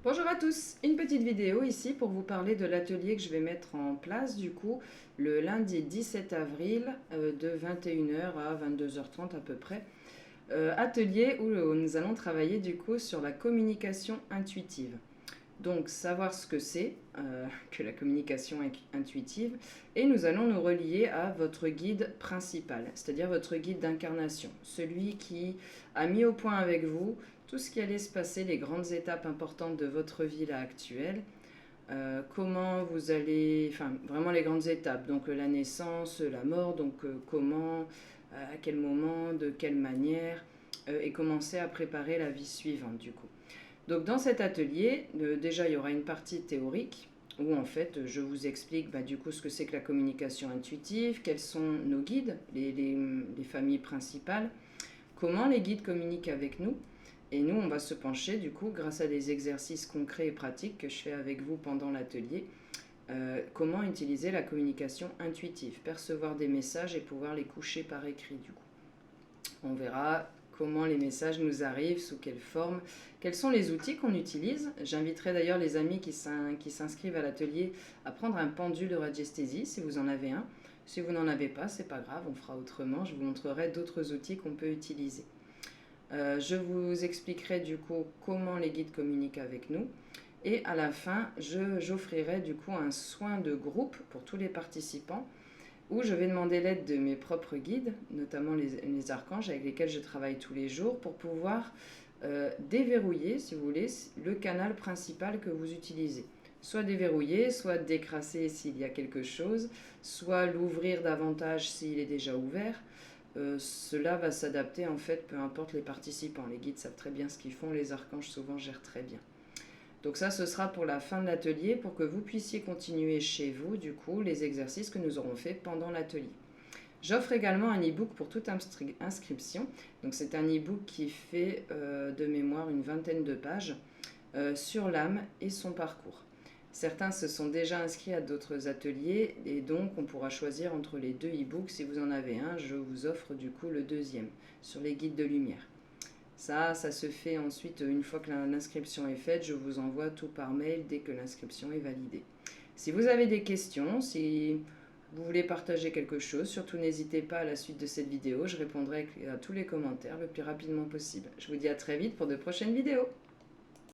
Bonjour à tous, une petite vidéo ici pour vous parler de l'atelier que je vais mettre en place du coup le lundi 17 avril de 21 h à 22 h 30 à peu près. Atelier où nous allons travailler du coup sur la communication intuitive. Donc savoir ce que c'est que la communication intuitive, et nous allons nous relier à votre guide principal, c'est-à-dire votre guide d'incarnation, celui qui a mis au point avec vous tout ce qui allait se passer, les grandes étapes importantes de votre vie là actuelle, comment vous allez, enfin vraiment les grandes étapes, donc la naissance, la mort, donc comment, à quel moment, de quelle manière, et commencer à préparer la vie suivante du coup. Donc dans cet atelier, déjà il y aura une partie théorique où en fait je vous explique du coup ce que c'est que la communication intuitive, quels sont nos guides, les familles principales, comment les guides communiquent avec nous. Et nous, on va se pencher du coup grâce à des exercices concrets et pratiques que je fais avec vous pendant l'atelier. Comment utiliser la communication intuitive, percevoir des messages et pouvoir les coucher par écrit du coup. On verra comment les messages nous arrivent, sous quelle forme, quels sont les outils qu'on utilise. J'inviterai d'ailleurs les amis qui s'inscrivent à l'atelier à prendre un pendule de radiesthésie si vous en avez un. Si vous n'en avez pas, c'est pas grave, on fera autrement. Je vous montrerai d'autres outils qu'on peut utiliser. Je vous expliquerai du coup comment les guides communiquent avec nous. Et à la fin, j'offrirai du coup un soin de groupe pour tous les participants où je vais demander l'aide de mes propres guides, notamment les archanges avec lesquels je travaille tous les jours, pour pouvoir déverrouiller, si vous voulez, le canal principal que vous utilisez. Soit déverrouiller, soit décrasser s'il y a quelque chose, soit l'ouvrir davantage s'il est déjà ouvert. Cela va s'adapter en fait, peu importe les participants. Les guides savent très bien ce qu'ils font, les archanges souvent gèrent très bien. Donc ça, ce sera pour la fin de l'atelier, pour que vous puissiez continuer chez vous, du coup, les exercices que nous aurons fait pendant l'atelier. J'offre également un e-book pour toute inscription. Donc c'est un e-book qui fait de mémoire une vingtaine de pages sur l'âme et son parcours. Certains se sont déjà inscrits à d'autres ateliers et donc on pourra choisir entre les deux e-books. Si vous en avez un, je vous offre du coup le deuxième sur les guides de lumière. Ça se fait ensuite, une fois que l'inscription est faite, je vous envoie tout par mail dès que l'inscription est validée. Si vous avez des questions, si vous voulez partager quelque chose, surtout n'hésitez pas à la suite de cette vidéo, je répondrai à tous les commentaires le plus rapidement possible. Je vous dis à très vite pour de prochaines vidéos.